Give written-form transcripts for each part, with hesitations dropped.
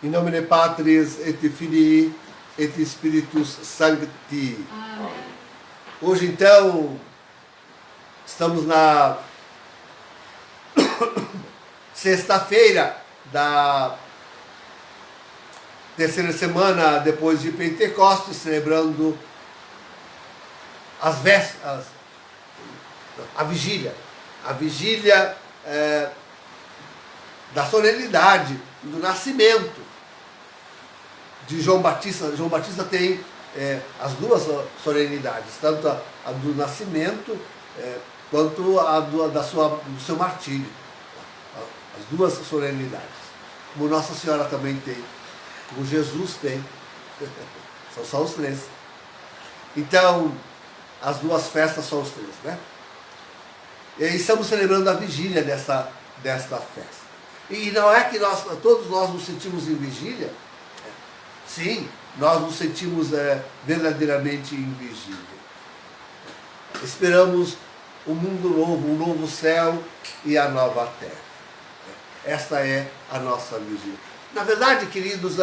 In nomine Patris et Filii et Spiritus Sancti. Amém. Hoje, então, estamos na sexta-feira da terceira semana depois de Pentecostes, celebrando as vésperas, a vigília da solenidade do nascimento de João Batista. João Batista tem as duas solenidades, tanto a do nascimento quanto a do seu martírio. As duas solenidades. Como Nossa Senhora também tem, como Jesus tem. São só os três. Então, as duas festas são os três, né? E estamos celebrando a vigília desta festa. E não é que todos nós nos sentimos em vigília? Sim, nós nos sentimos verdadeiramente em vigília. Esperamos um mundo novo, um novo céu e a nova terra. Esta é a nossa vigília. Na verdade, queridos,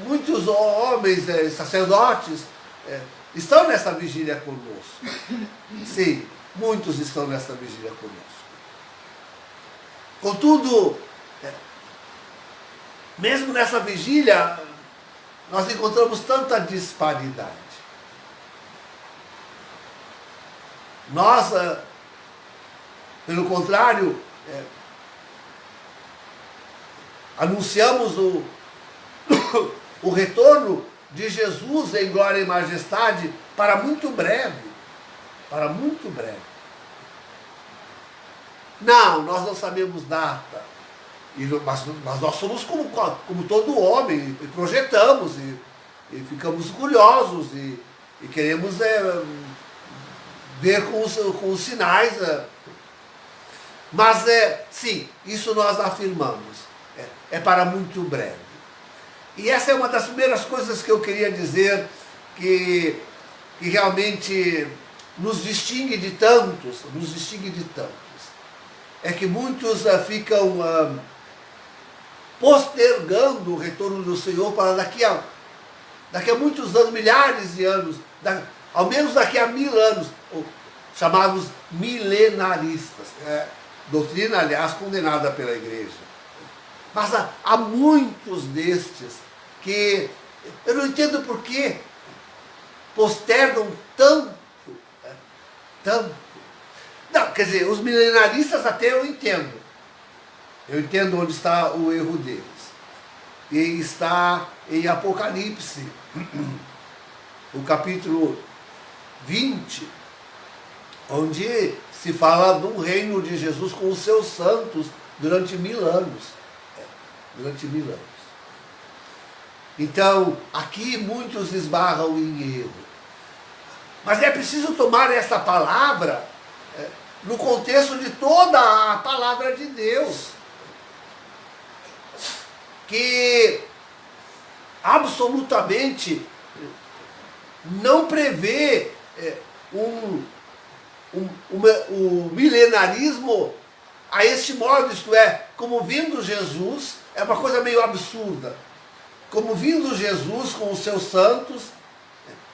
muitos homens, sacerdotes, estão nessa vigília conosco. Sim, muitos estão nessa vigília conosco. Contudo, mesmo nessa vigília, nós encontramos tanta disparidade. Nós, pelo contrário, anunciamos o retorno de Jesus em glória e majestade para muito breve. Para muito breve. Não, nós não sabemos data. Mas nós somos como todo homem, e projetamos, e ficamos curiosos, e queremos ver com os sinais. Mas, sim, isso nós afirmamos. É para muito breve. E essa é uma das primeiras coisas que eu queria dizer, que realmente nos distingue de tantos, é que muitos ficam postergando o retorno do Senhor para daqui a muitos anos, milhares de anos, ao menos daqui a 1000 anos, chamados milenaristas. Doutrina, aliás, condenada pela igreja. Mas há muitos destes que eu não entendo por que postergam tanto. Não, quer dizer, os milenaristas até eu entendo. Eu entendo onde está o erro deles. E está em Apocalipse, o capítulo 20, onde se fala do reino de Jesus com os seus santos durante 1000 anos. Durante 1000 anos. Então, aqui muitos esbarram em erro. Mas é preciso tomar essa palavra no contexto de toda a palavra de Deus, que absolutamente não prevê o milenarismo a este modo, isto é, como vindo Jesus, é uma coisa meio absurda, como vindo Jesus com os seus santos,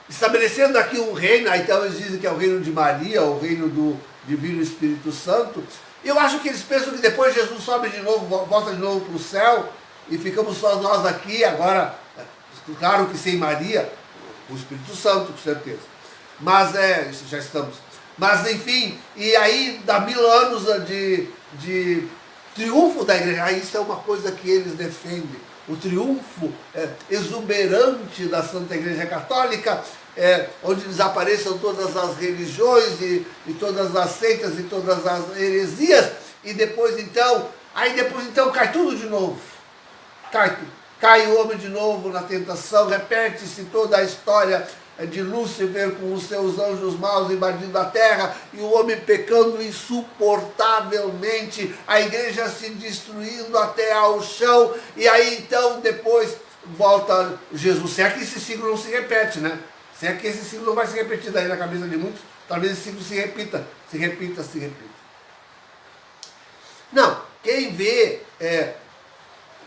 estabelecendo aqui um reino. Então eles dizem que é o reino de Maria, o reino do Divino Espírito Santo. Eu acho que eles pensam que depois Jesus sobe de novo, volta de novo para o céu, e ficamos só nós aqui, agora, claro que sem Maria, o Espírito Santo, com certeza. Mas isso já estamos. Mas enfim, e aí dá 1000 anos de triunfo da igreja. Isso é uma coisa que eles defendem. O triunfo exuberante da Santa Igreja Católica, onde desapareçam todas as religiões e todas as seitas e todas as heresias, e depois então cai tudo de novo. Cai o homem de novo na tentação, repete-se toda a história de Lúcifer com os seus anjos maus invadindo a terra, e o homem pecando insuportavelmente, a igreja se destruindo até ao chão, e aí então depois volta Jesus. Se é que esse ciclo não se repete, né? Se é que esse ciclo não vai se repetir daí na cabeça de muitos, talvez esse ciclo se repita. Não, quem vê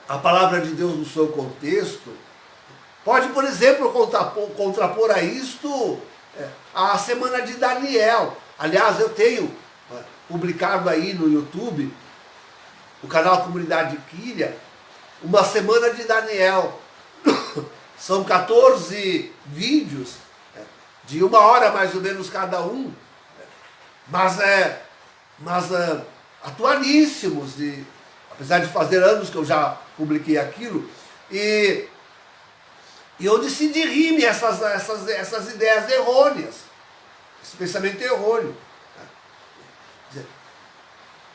a palavra de Deus no seu contexto, pode, por exemplo, contrapor a isto a semana de Daniel. Aliás, eu tenho publicado aí no YouTube, o canal Comunidade Quilha, uma semana de Daniel. São 14 vídeos, de 1 hora mais ou menos cada um, mas atualíssimos, apesar de fazer anos que eu já publiquei aquilo, e onde se dirime essas ideias errôneas, esse pensamento errôneo.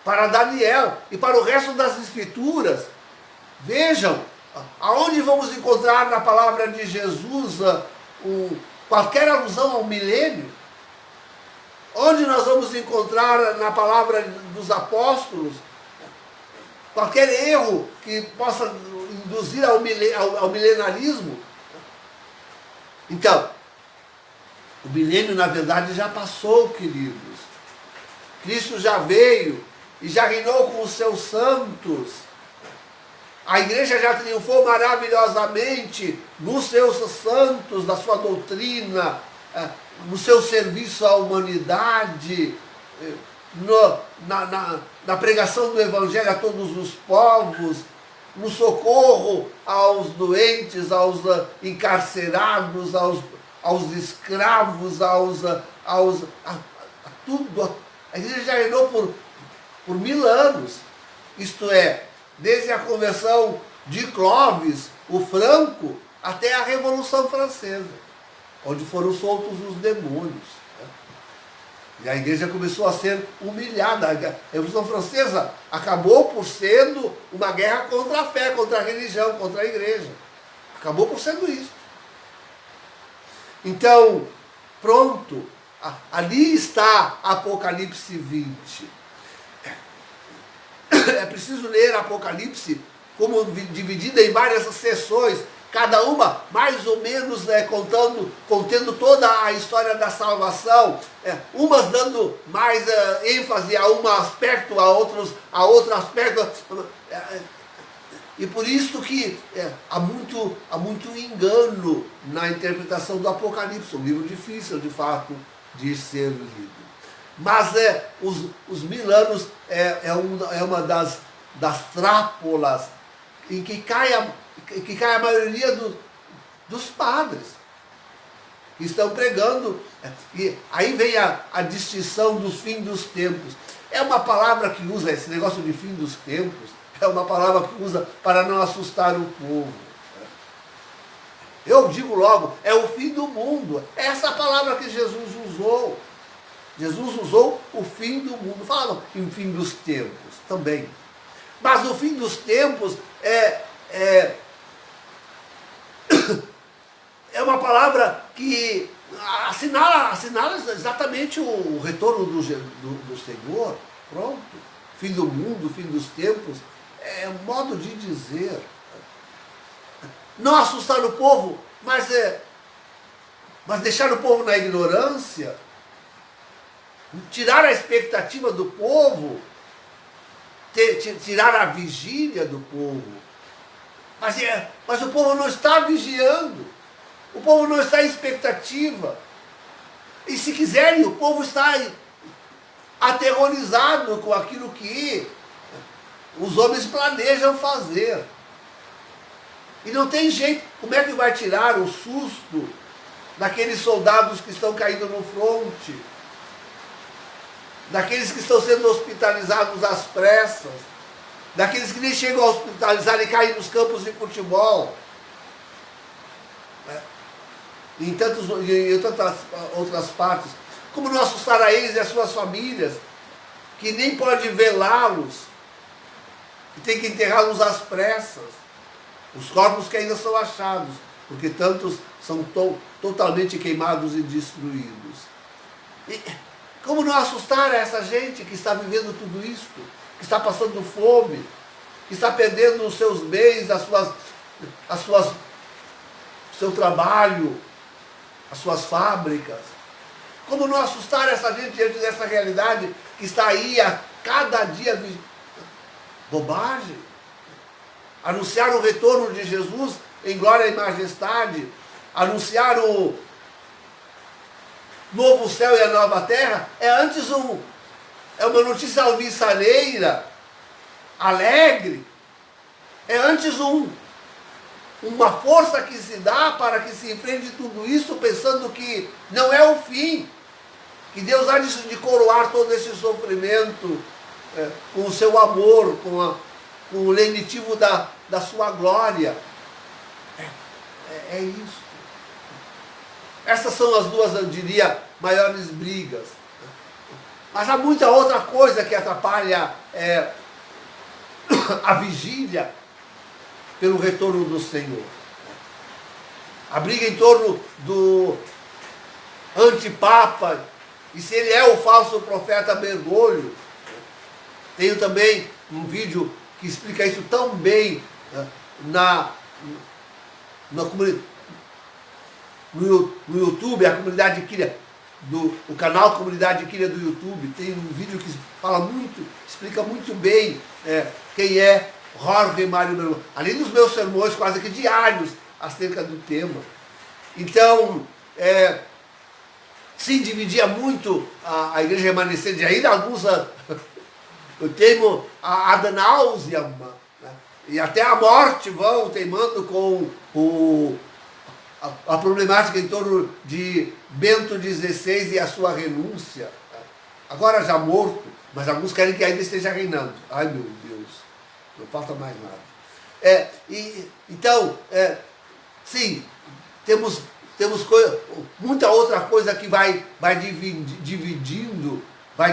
Para Daniel e para o resto das Escrituras, vejam, aonde vamos encontrar na palavra de Jesus qualquer alusão ao milênio? Onde nós vamos encontrar na palavra dos apóstolos qualquer erro que possa induzir ao milenarismo? Então, o milênio, na verdade, já passou, queridos. Cristo já veio e já reinou com os seus santos. A igreja já triunfou maravilhosamente nos seus santos, na sua doutrina, no seu serviço à humanidade, na pregação do Evangelho a todos os povos, no socorro aos doentes, aos encarcerados, aos escravos, a tudo. A igreja já reinou por 1000 anos, isto é, desde a conversão de Clovis, o Franco, até a Revolução Francesa, onde foram soltos os demônios. E a igreja começou a ser humilhada. A Revolução Francesa acabou por sendo uma guerra contra a fé, contra a religião, contra a igreja. Acabou por sendo isso. Então, pronto, ali está Apocalipse 20. É preciso ler Apocalipse como dividida em várias sessões, cada uma mais ou menos contendo toda a história da salvação, umas dando mais ênfase a um aspecto, a outro aspecto, e por isso que há muito engano na interpretação do Apocalipse, um livro difícil de fato de ser lido. Mas os 1000 anos é uma das trápolas em que cai a maioria dos padres que estão pregando. E aí vem a distinção dos fins dos tempos. É uma palavra que usa, esse negócio de fim dos tempos, é uma palavra que usa para não assustar o povo. Eu digo logo, é o fim do mundo. É essa palavra que Jesus usou. Jesus usou o fim do mundo. Falam em fim dos tempos também. Mas o fim dos tempos é uma palavra que assinala exatamente o retorno do Senhor. Pronto. Fim do mundo, fim dos tempos. É um modo de dizer. Não assustar o povo, mas deixar o povo na ignorância. Tirar a expectativa do povo, tirar a vigília do povo. Mas o povo não está vigiando, o povo não está em expectativa. E se quiserem, o povo está aterrorizado com aquilo que os homens planejam fazer. E não tem jeito, como é que vai tirar o susto daqueles soldados que estão caindo no fronte? Daqueles que estão sendo hospitalizados às pressas, daqueles que nem chegam a hospitalizar e caem nos campos de futebol, em tantas outras partes. Como não assustar a eles e as suas famílias, que nem pode velá-los, e tem que enterrá-los às pressas, os corpos que ainda são achados, porque tantos são totalmente queimados e destruídos. Como não assustar essa gente que está vivendo tudo isso, que está passando fome, que está perdendo os seus bens, o seu trabalho, as suas fábricas? Como não assustar essa gente diante dessa realidade que está aí a cada dia? Bobagem. anunciar o retorno de Jesus em glória e majestade, anunciar o novo céu e a nova terra, é uma notícia alvissareira, alegre, é antes uma força que se dá para que se enfrente tudo isso, pensando que não é o fim, que Deus há de coroar todo esse sofrimento com o seu amor, com o lenitivo da sua glória. É isso. Essas são as duas, eu diria, maiores brigas. Mas há muita outra coisa que atrapalha a vigília pelo retorno do Senhor. A briga em torno do antipapa, e se ele é o falso profeta Bergoglio. Tenho também um vídeo que explica isso tão bem no YouTube, a comunidade Kyria, o canal Comunidade Kyria do YouTube. Tem um vídeo que explica muito bem quem é Jorge Mário Bergoglio, além dos meus sermões quase que diários acerca do tema. Então, sim, dividia muito a igreja remanescente, e ainda alguns, eu teimo ad nauseam, né? E até a morte vão teimando com a problemática em torno de Bento XVI e a sua renúncia. Agora já morto, mas alguns querem que ainda esteja reinando. Ai meu Deus, não falta mais nada. Então, sim, temos muita outra coisa que vai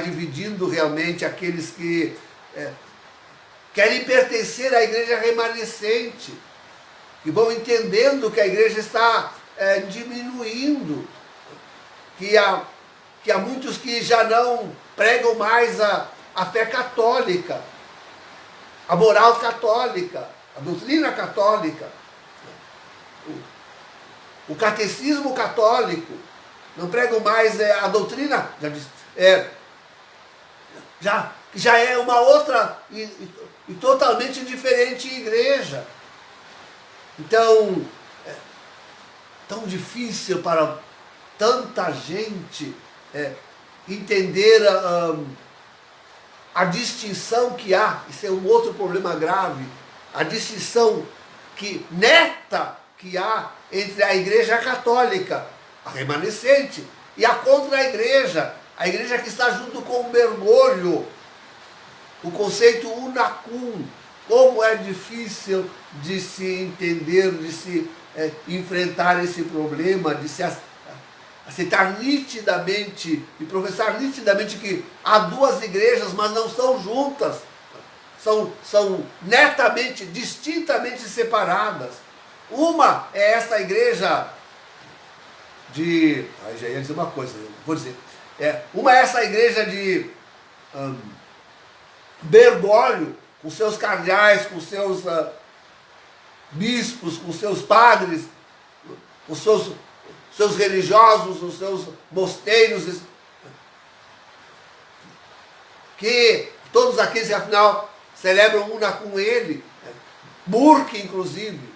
dividindo realmente aqueles que querem pertencer à igreja remanescente, que vão entendendo que a igreja está diminuindo, que há muitos que já não pregam mais a fé católica, a moral católica, a doutrina católica, o catecismo católico, não pregam mais a doutrina, já é uma outra e totalmente diferente igreja. Então, é tão difícil para tanta gente entender a distinção que há. Isso é um outro problema grave, a distinção neta que há entre a igreja católica, a remanescente, e a contra-igreja, a igreja que está junto com o Bergoglio, o conceito unacum. Como é difícil de se entender, de se enfrentar esse problema, de se aceitar nitidamente e professar nitidamente que há duas igrejas, mas não são juntas, são netamente, distintamente separadas. Uma é essa igreja já ia dizer uma coisa, vou dizer. Uma é essa igreja de Bergoglio, com seus cardeais, com seus bispos, com seus padres, com seus religiosos, os seus mosteiros, que todos aqueles que afinal celebram una com ele, Burke inclusive,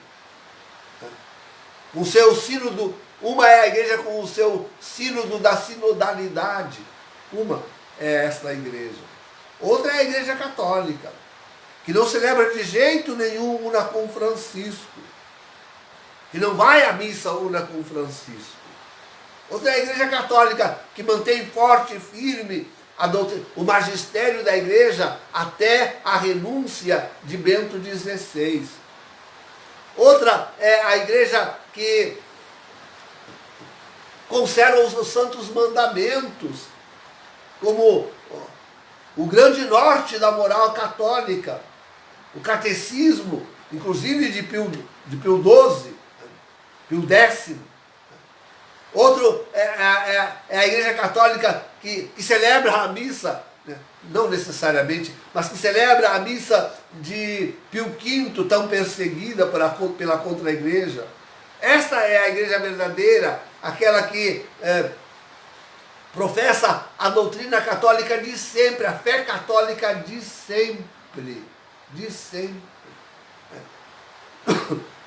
com o seu sínodo. Uma é a igreja com o seu sínodo da sinodalidade, uma é esta igreja. Outra é a igreja católica, que não celebra de jeito nenhum una com Francisco, que não vai à missa una com Francisco. Outra é a igreja católica, que mantém forte e firme o magistério da igreja até a renúncia de Bento XVI. Outra é a igreja que conserva os santos mandamentos, como o grande norte da moral católica, o catecismo, inclusive de Pio XII, Pio X. Outro é a igreja católica que celebra a missa, não necessariamente, mas que celebra a missa de Pio V, tão perseguida pela contra-igreja. Esta é a igreja verdadeira, aquela que professa a doutrina católica de sempre, a fé católica de sempre. De sempre.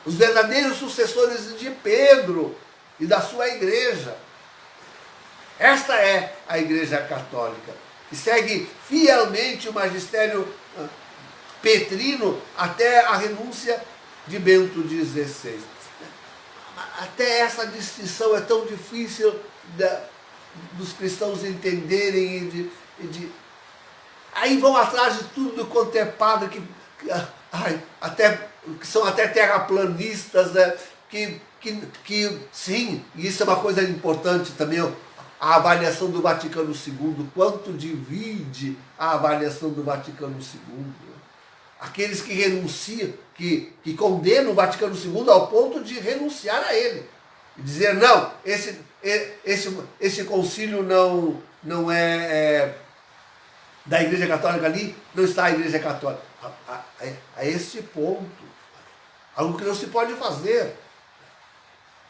os verdadeiros sucessores de Pedro e da sua igreja. Esta é a Igreja Católica, que segue fielmente o magistério petrino até a renúncia de Bento XVI. Até essa distinção é tão difícil dos cristãos entenderem aí vão atrás de tudo quanto é padre que são até terraplanistas, né? que sim, e isso é uma coisa importante também, a avaliação do Vaticano II, quanto divide a avaliação do Vaticano II. Aqueles que renunciam, que condenam o Vaticano II ao ponto de renunciar a ele. E dizer, não, esse concílio não é da Igreja Católica ali, não está a Igreja Católica. A este ponto. Algo que não se pode fazer.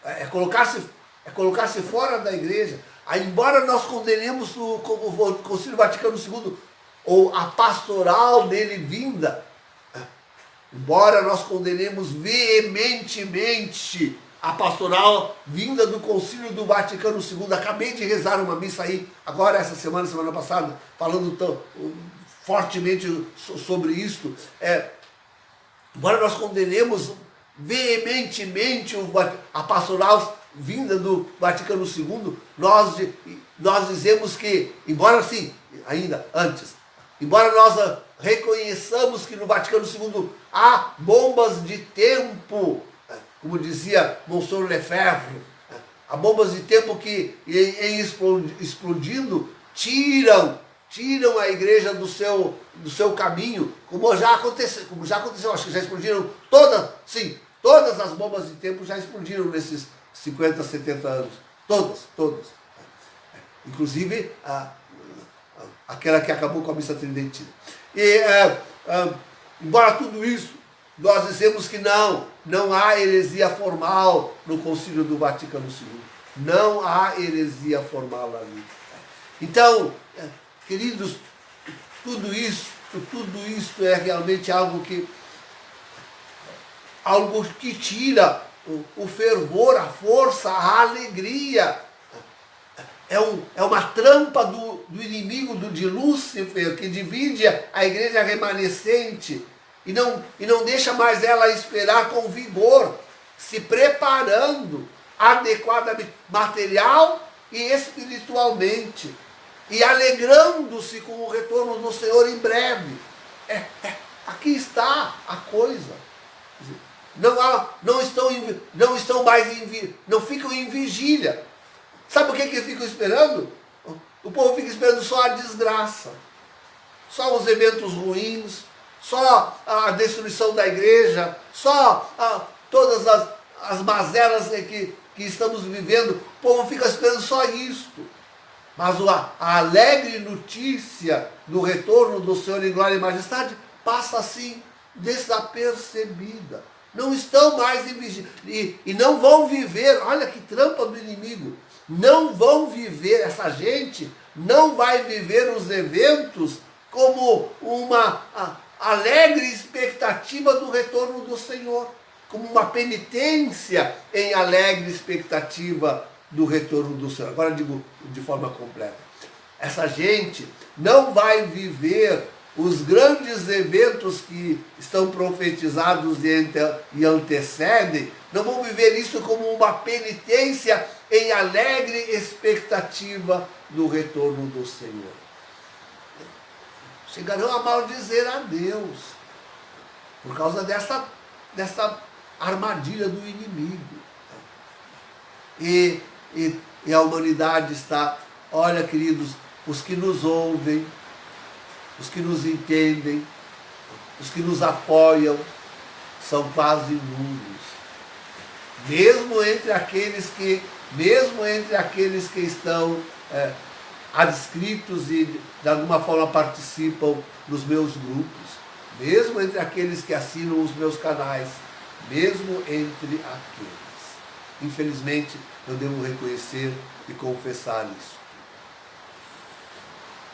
É colocar-se fora da Igreja. Aí, embora nós condenemos o Concílio Vaticano II, ou a pastoral dele vinda, embora nós condenemos veementemente a pastoral vinda do Concílio do Vaticano II, acabei de rezar uma missa aí, agora essa semana passada, falando tão fortemente sobre isto, embora nós condenemos veementemente a pastoral vinda do Vaticano II, nós dizemos que, embora assim, ainda antes, embora nós reconheçamos que no Vaticano II há bombas de tempo, como dizia Monsenhor Lefebvre, há bombas de tempo que, em explodindo, tiram a igreja do seu caminho, como já aconteceu, acho que já explodiram todas as bombas de tempo já explodiram nesses 50, 70 anos. Todas. Inclusive aquela que acabou com a missa tridentina. E, embora tudo isso, nós dizemos que não há heresia formal no Concílio do Vaticano II. Não há heresia formal ali. Então, queridos, tudo isso é realmente algo que tira o fervor, a força, a alegria. É uma trampa do inimigo, de Lúcifer, que divide a igreja remanescente e não deixa mais ela esperar com vigor, se preparando adequadamente, material e espiritualmente, e alegrando-se com o retorno do Senhor em breve. Aqui está a coisa. Não ficam em vigília. Sabe o que eles ficam esperando? O povo fica esperando só a desgraça, só os eventos ruins, só a destruição da igreja, só todas as mazelas que estamos vivendo. O povo fica esperando só isto. Mas a alegre notícia do retorno do Senhor em glória e majestade passa assim desapercebida. Não estão mais em vigília. E não vão viver, olha que trampa do inimigo, não vão viver, essa gente não vai viver os eventos como uma alegre expectativa do retorno do Senhor, como uma penitência em alegre expectativa do retorno do Senhor. Agora digo de forma completa. Essa gente não vai viver os grandes eventos que estão profetizados e antecedem, não vão viver isso como uma penitência em alegre expectativa do retorno do Senhor. Chegarão a maldizer a Deus por causa dessa armadilha do inimigo. E a humanidade está, olha, queridos, os que nos ouvem, os que nos entendem, os que nos apoiam, são quase nulos. Mesmo entre aqueles que estão adscritos e de alguma forma participam nos meus grupos, mesmo entre aqueles que assinam os meus canais, mesmo entre aqueles. Infelizmente, eu devo reconhecer e confessar isso.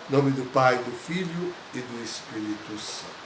Em nome do Pai, do Filho e do Espírito Santo.